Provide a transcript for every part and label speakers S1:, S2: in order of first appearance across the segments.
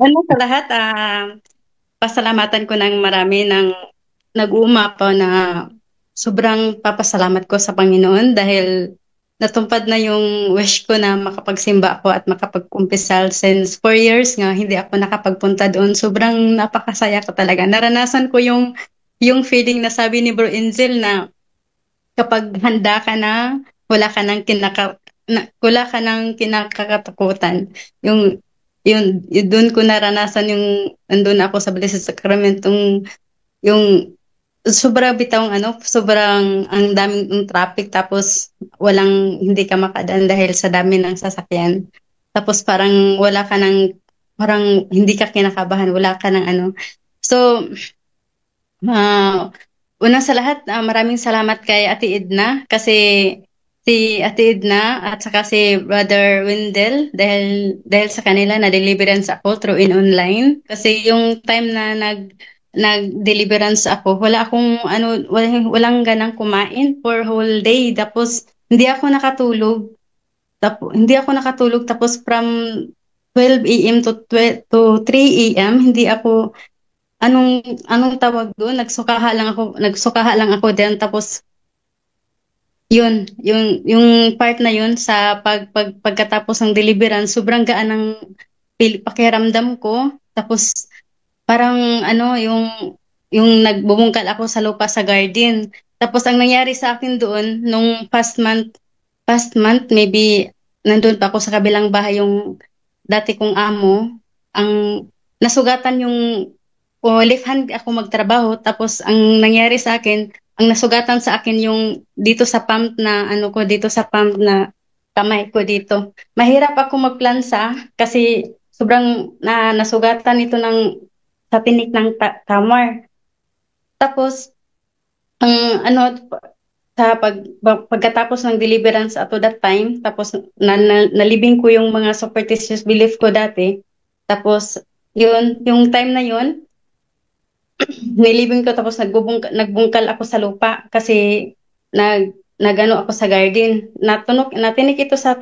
S1: Ano sa lahat, pasalamatan ko ng marami ng nag-uumapaw na sobrang papasalamat ko sa Panginoon dahil natumpad na yung wish ko na makapagsimba ako at makapagkumpisal since 4 years nga hindi ako nakapagpunta doon. Sobrang napakasaya ko talaga. Naranasan ko yung feeling na sabi ni Bro Enzel na kapag handa ka na, wala ka nang wala ka nang kinakatakutan. Yung doon ko naranasan yung andun ako sa Blessed Sacrament yung sobrang bitawng sobrang ang daming yung traffic tapos hindi ka makadaan dahil sa dami ng sasakyan. Tapos parang hindi ka kinakabahan, wala ka ng ano. So, ah, una sa lahat, maraming salamat kay Ate Edna kasi si Ate Edna at saka si Brother Wendell dahil sa kanila na deliverance ako through in online kasi yung time na nag-deliverance ako walang ganang kumain for whole day tapos hindi ako nakatulog tapos from 12 a.m. to 3 a.m. hindi ako anong tawag doon? Nagsukaha lang ako din tapos yung part na yun sa pagkatapos ng deliverance, sobrang gaan ng pakiramdam ko. Tapos parang yung nagbubungkal ako sa lupa sa garden. Tapos ang nangyari sa akin doon nung past month maybe nandun pa ako sa kabilang bahay yung dati kong amo, ang nasugatan yung left hand ako magtrabaho tapos ang nangyari sa akin, ang nasugatan sa akin yung dito sa pump na dito sa pump na kamay ko dito. Mahirap ako magplansa kasi sobrang nasugatan ito sa tinik ng tamar. Tapos ang pagkatapos ng deliverance ato that time, tapos nalibing ko yung mga superstitious belief ko dati. Tapos yung time na yun, nilibing ko tapos nagbungkal ako sa lupa kasi nagano ako sa garden. Natinik ito sa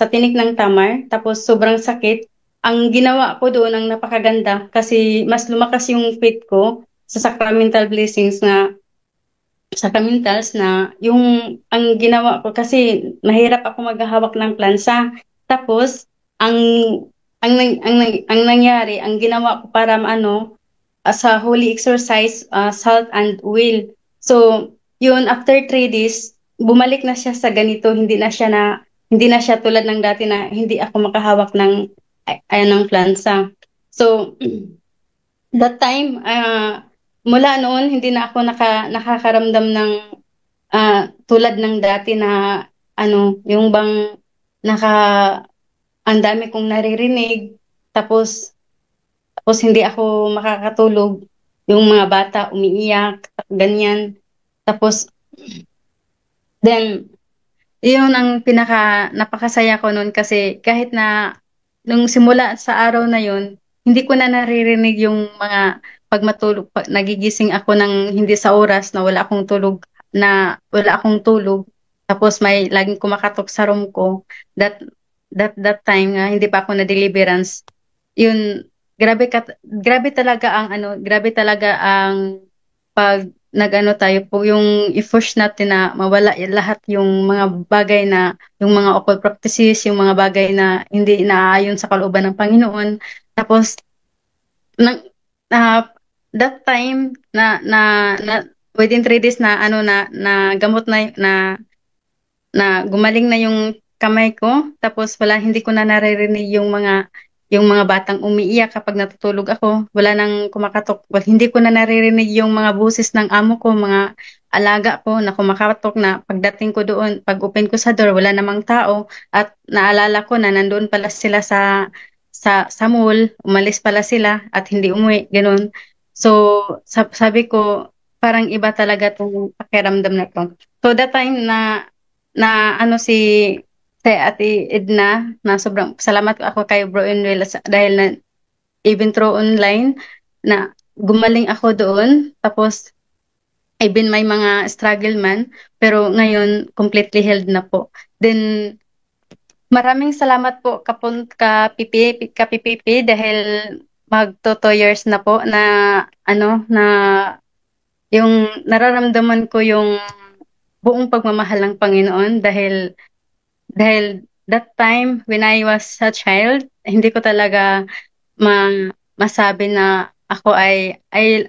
S1: tinik ng tamar, tapos sobrang sakit. Ang ginawa ko doon ang napakaganda kasi mas lumakas yung faith ko sa sacramentals na ang ginawa ko kasi mahirap ako maghahawak ng plansa. Tapos ang ang nangyari, ang ginawa ko para sa holy exercise, salt and oil. So, yun, after 3 days, bumalik na siya sa ganito, hindi na siya tulad ng dati na hindi ako makahawak ng plansa. So, that time, mula noon, hindi na ako nakakaramdam ng tulad ng dati na yung bang naka, ang dami kong naririnig, tapos hindi ako makakatulog. Yung mga bata umiiyak, ganyan. Tapos, then, yun ang napakasaya ko noon kasi kahit na nung simula sa araw na yun, hindi ko na naririnig yung mga nagigising ako ng hindi sa oras na wala akong tulog. Tapos may laging kumakatok sa room ko. That that time nga hindi pa ako na deliverance. Yun, grabe talaga ang pag nagano tayo po yung i-push natin na mawala lahat yung mga bagay na yung mga occult practices, yung mga bagay na hindi naaayon sa kalooban ng Panginoon. Tapos nang ah, that time na within 3 days na na gamot na gumaling na yung kamay ko tapos hindi ko na naririnig yung mga batang umiiyak kapag natutulog ako, wala nang kumakatok. Well, hindi ko na naririnig yung mga boses ng amo ko, mga alaga ko na kumakatok na pagdating ko doon, pag open ko sa door, wala namang tao at naalala ko na nandoon pala sila sa mall, umalis pala sila at hindi umuwi, ganun. So, sabi ko, parang iba talaga tong pakiramdam na to. So, that time na si Ate Edna na sobrang salamat ako kay Bro Enwell dahil na even through online na gumaling ako doon tapos even may mga struggle man pero ngayon completely healed na po. Then Maraming salamat po Kapipipi dahil magto 2 years na po na ano na yung nararamdaman ko yung buong pagmamahal ng Panginoon dahil that time when I was a child, hindi ko talaga ma masabi na ako ay I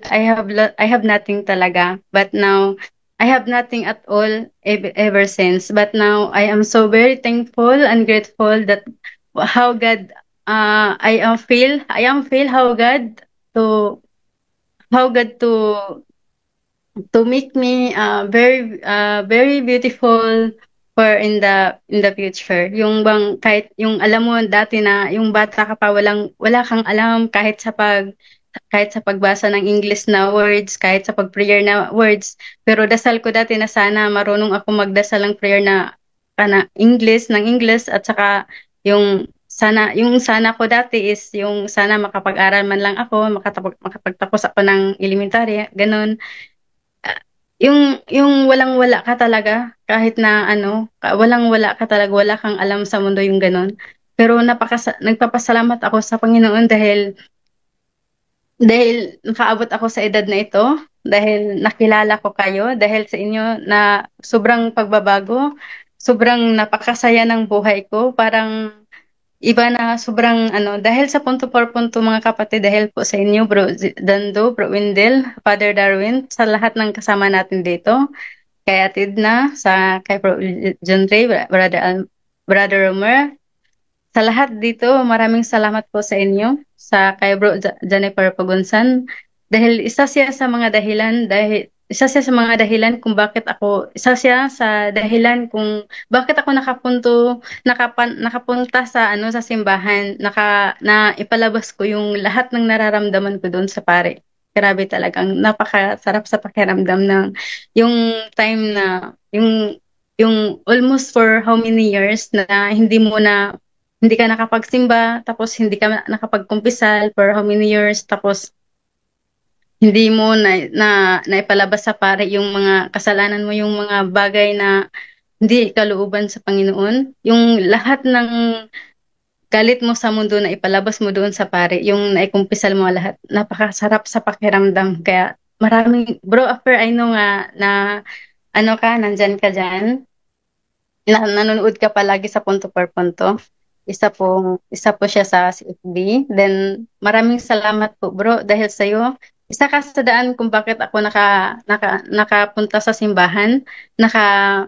S1: have nothing talaga. But now I have nothing at all ever since. But now I am so very thankful and grateful that how God I am feel to how God to make me very beautiful for in the future. Yung bang kahit yung alam mo dati na yung bata ka pa wala kang alam kahit sa pagbasa ng English na words, kahit sa pag-prayer na words. Pero dasal ko dati na sana marunong ako magdasal ng prayer na ng English at saka yung sana ko dati is yung sana makapag-aral man lang ako, makapagtapos ako ng elementary, ganun. Yung walang-wala ka talaga kahit na ano, walang-wala ka talaga, wala kang alam sa mundo yung gano'n. Pero nagpapasalamat ako sa Panginoon dahil nakaabot ako sa edad na ito, dahil nakilala ko kayo, dahil sa inyo na sobrang pagbabago, sobrang napakasaya ng buhay ko, parang iba na sobrang ano, dahil sa punto por punto mga kapatid, dahil po sa inyo, Dando, Bro Windel, Father Darwin, sa lahat ng kasama natin dito, kay Atid na, kay Bro John Ray, Brother Romer, sa lahat dito, maraming salamat po sa inyo, sa kay Bro Jennifer Pagunsan, dahil isa siya sa mga dahilan kung bakit ako, isa siya sa dahilan kung bakit ako nakapunta sa ano sa simbahan, na ipalabas ko yung lahat ng nararamdaman ko doon sa pare. Grabe talagang napakasarap sa pakiramdam ng yung time na yung almost for how many years na hindi ka nakapagsimba, tapos hindi ka nakapagkumpisal for how many years, tapos hindi mo naipalabas sa pare yung mga kasalanan mo, yung mga bagay na hindi kalooban sa Panginoon. Yung lahat ng galit mo sa mundo na ipalabas mo doon sa pare, yung naikumpisal mo lahat. Napakasarap sa pakiramdam. Kaya maraming, bro, after I know nga na ano ka, nandyan ka dyan, nanonood ka palagi sa Punto per Punto. Isa po siya sa CFB. Then maraming salamat po bro dahil sa iyo. Isa ka sa daan kung bakit ako nakapunta sa simbahan, naka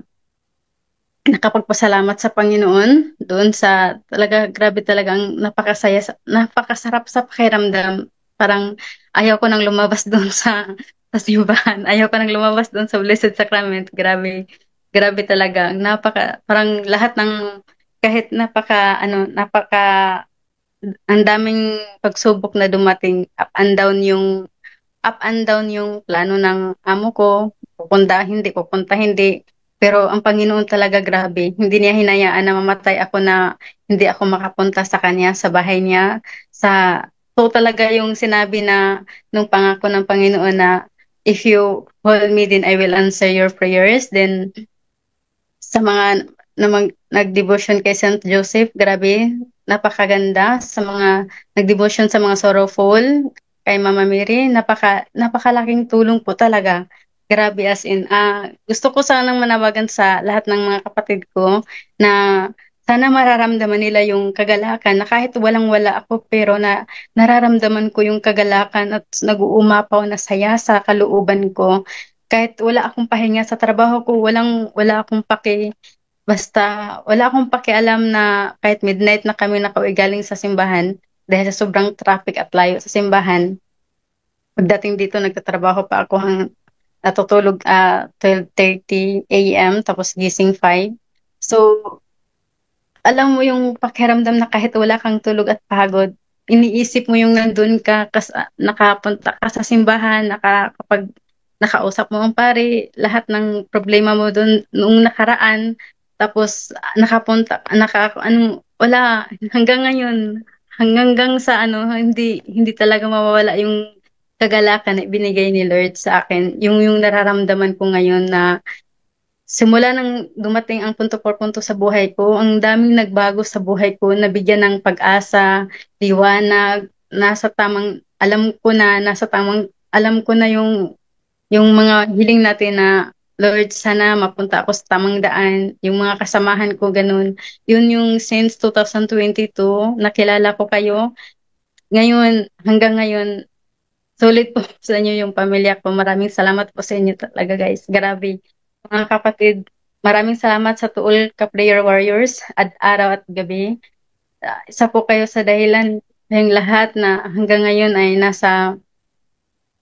S1: nakapagpasalamat sa Panginoon doon sa talaga grabe talagang napakasarap sa pakiramdam. Parang ayaw ko nang lumabas doon sa simbahan. Ayaw ko nang lumabas doon sa Blessed Sacrament. Grabe. Grabe talaga. Parang lahat ng kahit ang daming pagsubok na dumating, up and down yung plano ng amo ko, pupunta, hindi. Pero ang Panginoon talaga grabe. Hindi niya hinayaan na mamatay ako na hindi ako makapunta sa kanya, sa bahay niya. Talaga yung sinabi na nung pangako ng Panginoon na if you call me, then I will answer your prayers. Then sa mga nag-devotion kay Saint Joseph, grabe, napakaganda. Sa mga nag-devotion sa mga sorrowful, kay Mama Mary, napakalaking tulong po talaga. Grabe as in, gusto ko sanang manawagan sa lahat ng mga kapatid ko na sana mararamdaman nila yung kagalakan na kahit walang-wala ako pero na nararamdaman ko yung kagalakan at nag-uumapaw na saya sa kalooban ko. Kahit wala akong pahinga sa trabaho ko, wala akong basta wala akong pakialam na kahit midnight na kami nakauwi galing sa simbahan dahil sa sobrang traffic at layo sa simbahan. Pagdating dito, nagtatrabaho pa ako natutulog 12:30 a.m. tapos gising 5. So, alam mo yung pakiramdam na kahit wala kang tulog at pagod, iniisip mo yung nandun ka, nakapunta ka sa simbahan, kapag nakausap mo ang pare, lahat ng problema mo dun noong nakaraan, tapos wala, hanggang sa ano, hindi talaga mawawala yung kagalakan na ibinigay ni Lord sa akin. Yung nararamdaman ko ngayon na simula nang dumating ang punto por punto sa buhay ko, ang daming nagbago sa buhay ko, nabigyan ng pag-asa, liwanag, nasa tamang, alam ko na yung mga hiling natin na, Lord, sana mapunta ako sa tamang daan, yung mga kasamahan ko, ganun. Yun yung since 2022, nakilala ko kayo. Ngayon, hanggang ngayon, sulit po sa inyo yung pamilya ko. Maraming salamat po sa inyo talaga, guys. Grabe. Mga kapatid, maraming salamat sa Tuol ka Prayer Warriors at araw at gabi. Isa po kayo sa dahilan ng lahat na hanggang ngayon ay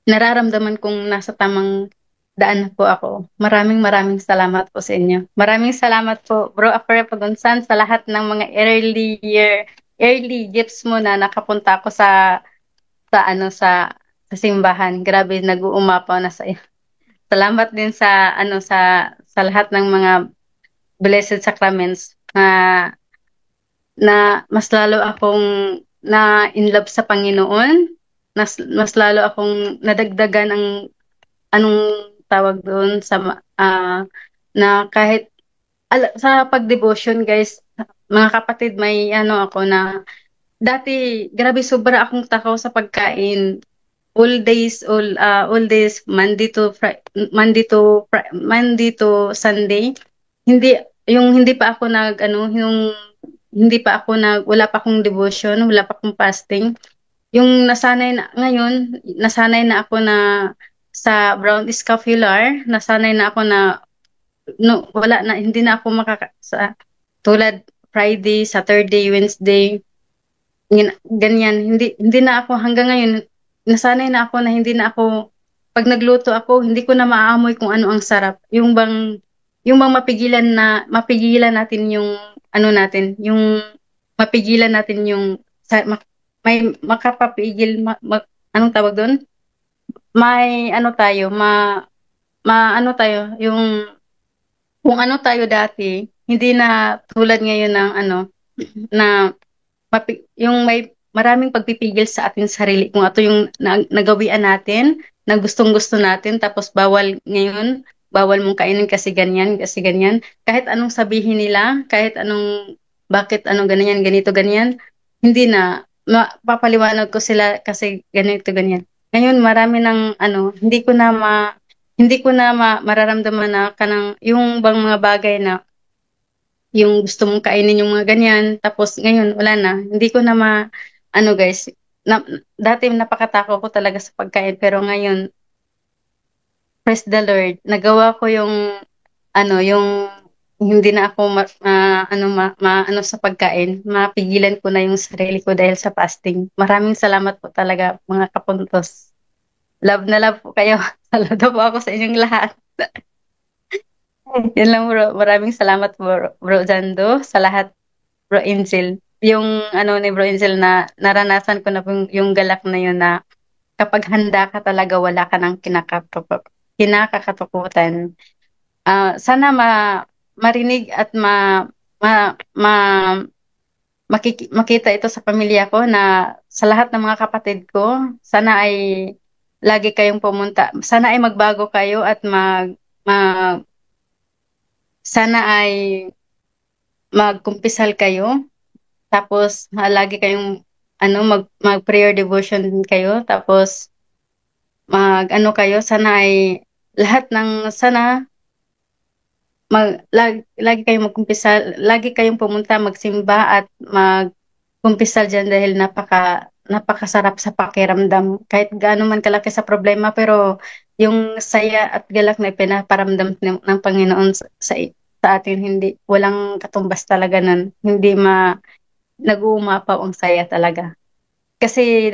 S1: nararamdaman kong nasa tamang daan na po ako. Maraming maraming salamat po sa inyo. Maraming salamat po, Bro Afre Pagunsan, sa lahat ng mga early gifts mo na nakapunta ako sa ano sa simbahan. Grabe, nag-uumapaw na sa iyo. Salamat din sa sa lahat ng mga blessed sacraments na mas lalo akong na in love sa Panginoon. Mas lalo akong nadagdagan ang anong tawag doon na kahit sa pagdevotion, guys, mga kapatid, may ano ako na dati grabe sobra akong takaw sa pagkain. All days Monday to Sunday. Hindi hindi pa ako wala pa akong devotion, wala pa akong fasting. Yung nasanay na ako na sa brown scapular, nasanay na ako na no, wala na, hindi na ako tulad Friday, Saturday, Wednesday, ganyan, hindi na ako hanggang ngayon, nasanay na ako na hindi na ako, pag nagluto ako, hindi ko na maaamoy kung ano ang sarap. Yung bang mapigilan natin yung mapigilan natin yung may makapapigil anong tawag doon? May ano tayo, ano tayo, yung kung ano tayo dati, hindi na tulad ngayon ng na yung may maraming pagpipigil sa ating sarili kung ato yung nagawian natin, na gustong-gusto natin, tapos bawal mong kainin kasi ganyan, kahit anong sabihin nila, bakit anong ganyan, ganito, ganyan, hindi na, papaliwanag ko sila kasi ganito, ganyan. Ngayon, marami ng hindi ko na mararamdaman na yung bang mga bagay na yung gusto mong kainin yung mga ganyan, tapos ngayon wala na, hindi ko na guys, dati napakatakaw ko talaga sa pagkain, pero ngayon, praise the Lord, nagawa ko yung hindi na ako sa pagkain, mapigilan ko na yung sarili ko dahil sa fasting. Maraming salamat po talaga, mga kapuntos. Love na love po kayo. Saludo po ako sa inyong lahat. Yan lang, bro. Maraming salamat, bro Jando, sa lahat, bro Angel. Yung ni bro Angel, na naranasan ko na yung galak na yun, na kapag handa ka talaga, wala ka ng kinakakatukutan. Sana marinig at ma, ma, makita ito sa pamilya ko, na sa lahat ng mga kapatid ko, sana ay lagi kayong pumunta. Sana ay magbago kayo at sana ay magkumpisal kayo. Tapos lagi kayong mag prayer devotion din kayo. Tapos kayo, sana ay lahat ng sana lagi kayong magkumpisal, lagi kayong pumunta, magsimba at magkumpisal diyan, dahil napakasarap sa pakiramdam. Kahit gaano man kalaki sa problema, pero yung saya at galak na pinaparamdam ng Panginoon sa atin, hindi, walang katumbas talaga nun. Hindi nag-uumapaw ang saya talaga. Kasi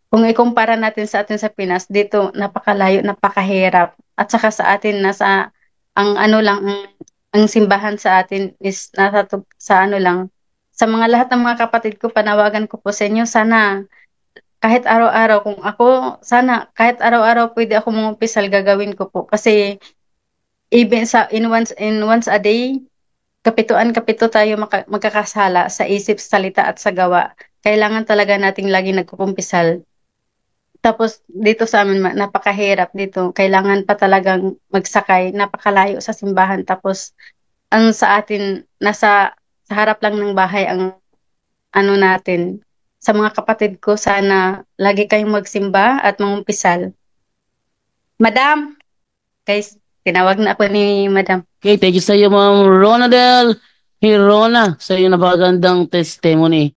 S1: kung ikumpara natin sa Pinas, dito napakalayo, napakahirap. At saka sa atin, ang simbahan sa atin is nasa sa lang. Sa lahat ng mga kapatid ko, panawagan ko po sa inyo, sana kahit araw-araw, kahit araw-araw pwede ako mumpisal, gagawin ko po. Kasi even once a day, kapito tayo magkakasala sa isip, salita at sa gawa. Kailangan talaga nating lagi nagkukumpisal. Tapos dito sa amin napakahirap dito. Kailangan pa talagang magsakay, napakalayo sa simbahan. Tapos ang sa atin sa harap lang ng bahay ang ano natin. Sa mga kapatid ko, sana lagi kayong magsimba at mangumpisal. Madam, guys, tinawag na ako ni Madam.
S2: Okay, thank you sa iyo, Ma'am Ronadel Hirona, sa iyo napakagandang testimony.